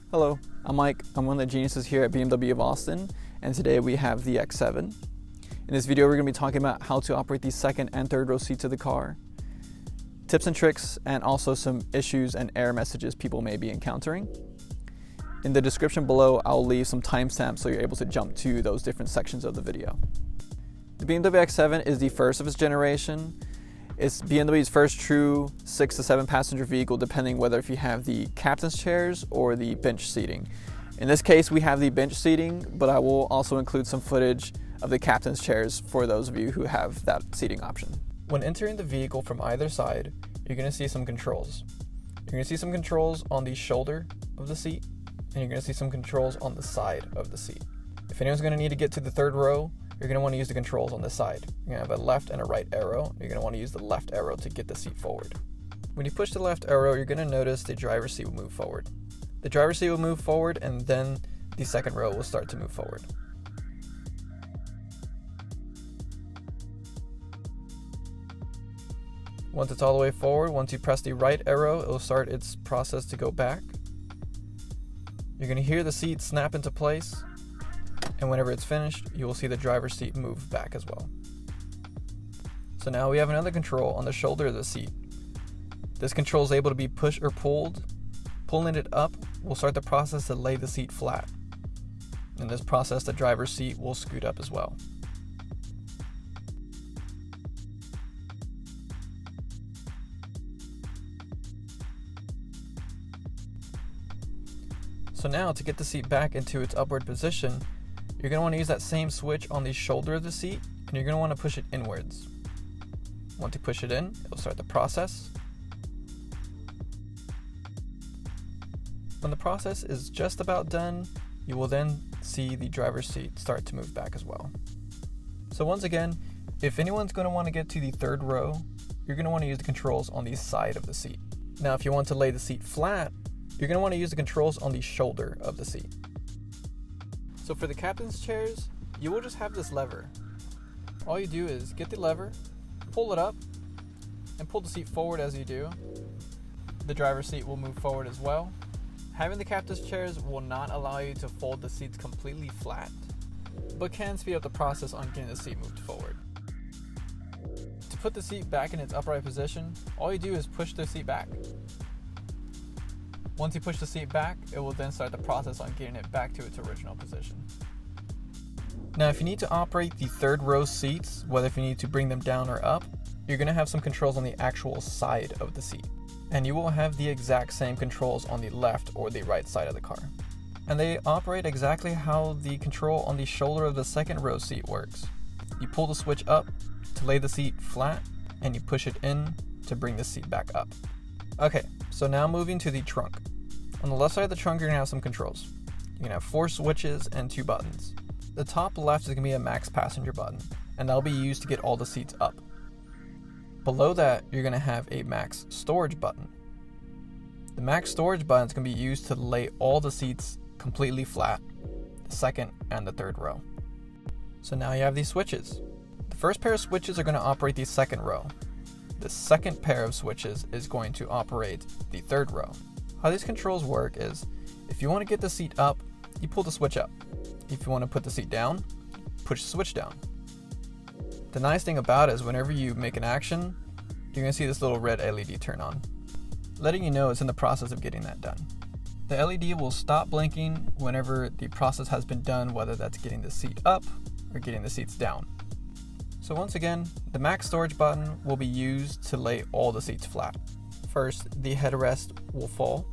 Hello, I'm Mike. I'm one of the geniuses here at BMW of Austin, and today we have the X7. In this video, we're going to be talking about how to operate the second and third row seats of the car, tips and tricks, and also some issues and error messages people may be encountering. In the description below, I'll leave some timestamps so you're able to jump to those different sections of the video. The BMW X7 is the first of its generation. It's BMW's first true 6 to 7 passenger vehicle, depending whether if you have the captain's chairs or the bench seating. In this case, we have the bench seating, but I will also include some footage of the captain's chairs for those of you who have that seating option. When entering the vehicle from either side, you're going to see some controls. You're going to see some controls on the shoulder of the seat, and you're going to see some controls on the side of the seat. If anyone's going to need to get to the third row, you're going to want to use the controls on this side. You're going to have a left and a right arrow. You're going to want to use the left arrow to get the seat forward. When you push the left arrow, you're going to notice the driver's seat will move forward. The driver's seat will move forward, and then the second row will start to move forward. Once it's all the way forward, once you press the right arrow, it will start its process to go back. You're going to hear the seat snap into place, and whenever it's finished, you will see the driver's seat move back as well. So now we have another control on the shoulder of the seat. This control is able to be pushed or pulled. Pulling it up will start the process to lay the seat flat. In this process, the driver's seat will scoot up as well. So now, to get the seat back into its upward position, you're going to want to use that same switch on the shoulder of the seat, and you're going to want to push it inwards. Once you push it in, it'll start the process. When the process is just about done, you will then see the driver's seat start to move back as well. So once again, if anyone's going to want to get to the third row, you're going to want to use the controls on the side of the seat. Now, if you want to lay the seat flat, you're going to want to use the controls on the shoulder of the seat. So for the captain's chairs, you will just have this lever. All you do is get the lever, pull it up, and pull the seat forward as you do. The driver's seat will move forward as well. Having the captain's chairs will not allow you to fold the seats completely flat, but can speed up the process on getting the seat moved forward. To put the seat back in its upright position, all you do is push the seat back. Once you push the seat back, it will then start the process on getting it back to its original position. Now, if you need to operate the third row seats, whether if you need to bring them down or up, you're going to have some controls on the actual side of the seat. And you will have the exact same controls on the left or the right side of the car. And they operate exactly how the control on the shoulder of the second row seat works. You pull the switch up to lay the seat flat, and you push it in to bring the seat back up. Okay, so now moving to the trunk. On the left side of the trunk, you're going to have some controls. You're going to have 4 switches and 2 buttons. The top left is going to be a max passenger button, and that'll be used to get all the seats up. Below that, you're going to have a max storage button. The max storage button is going to be used to lay all the seats completely flat, the second and the third row. So now you have these switches. The first pair of switches are going to operate the second row. The second pair of switches is going to operate the third row. How these controls work is, if you want to get the seat up, you pull the switch up. If you want to put the seat down, push the switch down. The nice thing about it is whenever you make an action, you're going to see this little red LED turn on, letting you know it's in the process of getting that done. The LED will stop blinking whenever the process has been done, whether that's getting the seat up or getting the seats down. So once again, the max storage button will be used to lay all the seats flat. First, the headrest will fall,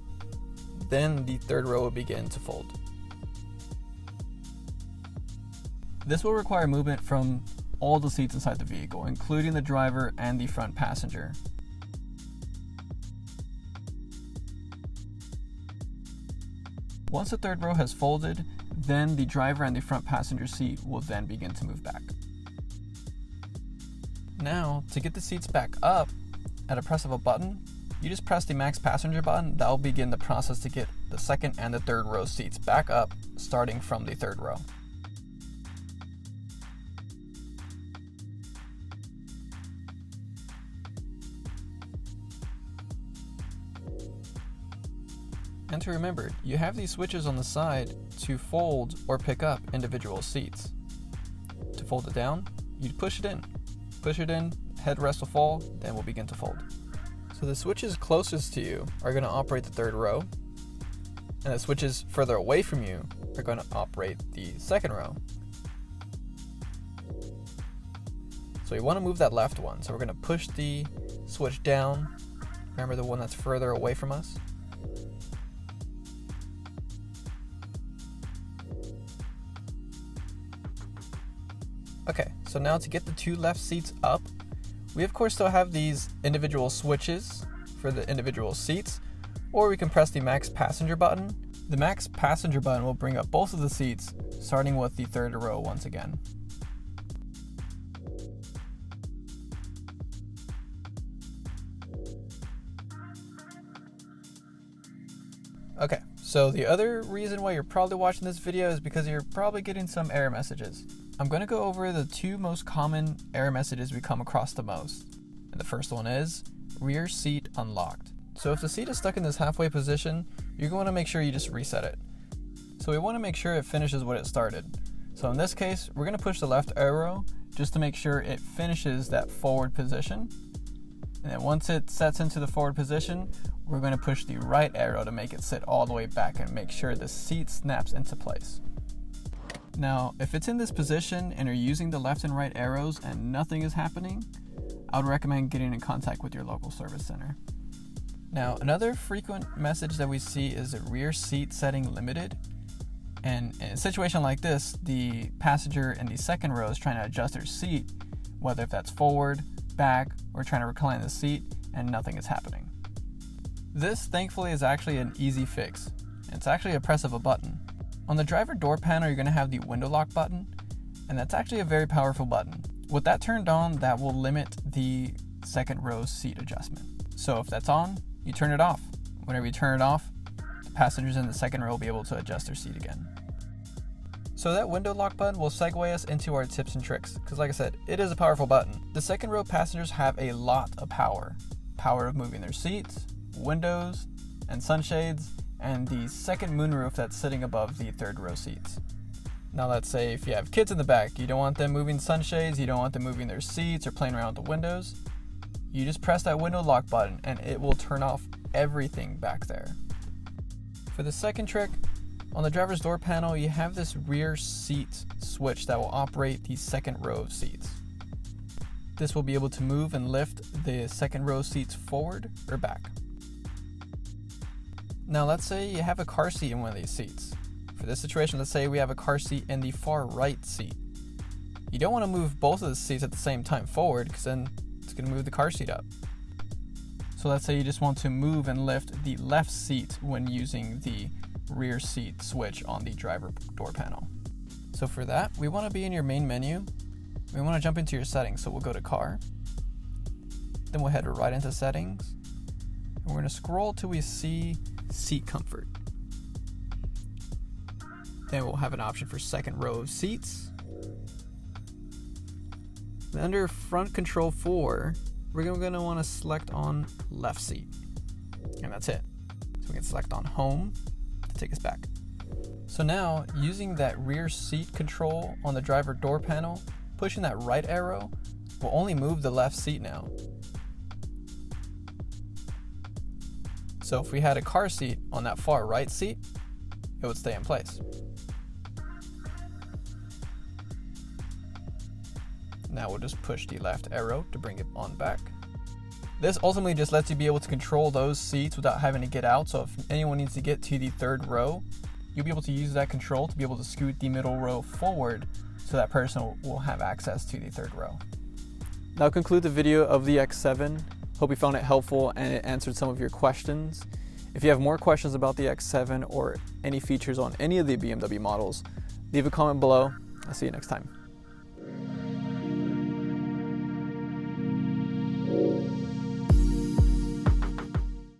then the third row will begin to fold. This will require movement from all the seats inside the vehicle, including the driver and the front passenger. Once the third row has folded, then the driver and the front passenger seat will then begin to move back. Now, to get the seats back up, at a press of a button, you just press the max passenger button. That will begin the process to get the second and the third row seats back up, starting from the third row. And to remember, you have these switches on the side to fold or pick up individual seats. To fold it down, you push it in. Push it in, headrest will fall, then we'll begin to fold. So the switches closest to you are going to operate the third row, and the switches further away from you are going to operate the second row. So we want to move that left one, so we're going to push the switch down. Remember the one that's further away from us? Okay, so now to get the two left seats up, we of course still have these individual switches for the individual seats, or we can press the max passenger button. The max passenger button will bring up both of the seats, starting with the third row once again. Okay, so the other reason why you're probably watching this video is because you're probably getting some error messages. I'm going to go over the two most common error messages we come across the most. And the first one is rear seat unlocked. So if the seat is stuck in this halfway position, you're going to make sure you just reset it. So we want to make sure it finishes what it started. So in this case, we're going to push the left arrow just to make sure it finishes that forward position. And then once it sets into the forward position, we're going to push the right arrow to make it sit all the way back and make sure the seat snaps into place. Now, if it's in this position and you're using the left and right arrows and nothing is happening, I would recommend getting in contact with your local service center. Now, another frequent message that we see is the rear seat setting limited. And in a situation like this, the passenger in the second row is trying to adjust their seat, whether if that's forward, back, or trying to recline the seat, and nothing is happening. This, thankfully, is actually an easy fix. It's actually a press of a button. On the driver door panel, you're going to have the window lock button, and that's actually a very powerful button. With that turned on, that will limit the second row seat adjustment. So if that's on, you turn it off. Whenever you turn it off, the passengers in the second row will be able to adjust their seat again. So that window lock button will segue us into our tips and tricks, because like I said, it is a powerful button. The second row passengers have a lot of power. Power of moving their seats, windows, and sunshades, and the second moonroof that's sitting above the third row seats. Now let's say if you have kids in the back, you don't want them moving sunshades, you don't want them moving their seats or playing around with the windows, you just press that window lock button and it will turn off everything back there. For the second trick, on the driver's door panel, you have this rear seat switch that will operate the second row of seats. This will be able to move and lift the second row seats forward or back. Now let's say you have a car seat in one of these seats. For this situation, let's say we have a car seat in the far right seat. You don't want to move both of the seats at the same time forward, because then it's going to move the car seat up. So let's say you just want to move and lift the left seat when using the rear seat switch on the driver door panel. So for that, we want to be in your main menu. We want to jump into your settings, so we'll go to car. Then we'll head right into settings. And we're going to scroll till we see seat comfort. Then we'll have an option for second row of seats. And under front control 4, we're going to want to select on left seat. And that's it. So we can select on home to take us back. So now, using that rear seat control on the driver door panel, pushing that right arrow will only move the left seat now. So if we had a car seat on that far right seat, it would stay in place. Now we'll just push the left arrow to bring it on back. This ultimately just lets you be able to control those seats without having to get out. So if anyone needs to get to the third row, you'll be able to use that control to be able to scoot the middle row forward so that person will have access to the third row. That'll conclude the video of the X7. Hope you found it helpful and it answered some of your questions. If you have more questions about the X7 or any features on any of the BMW models, leave a comment below. I'll see you next time.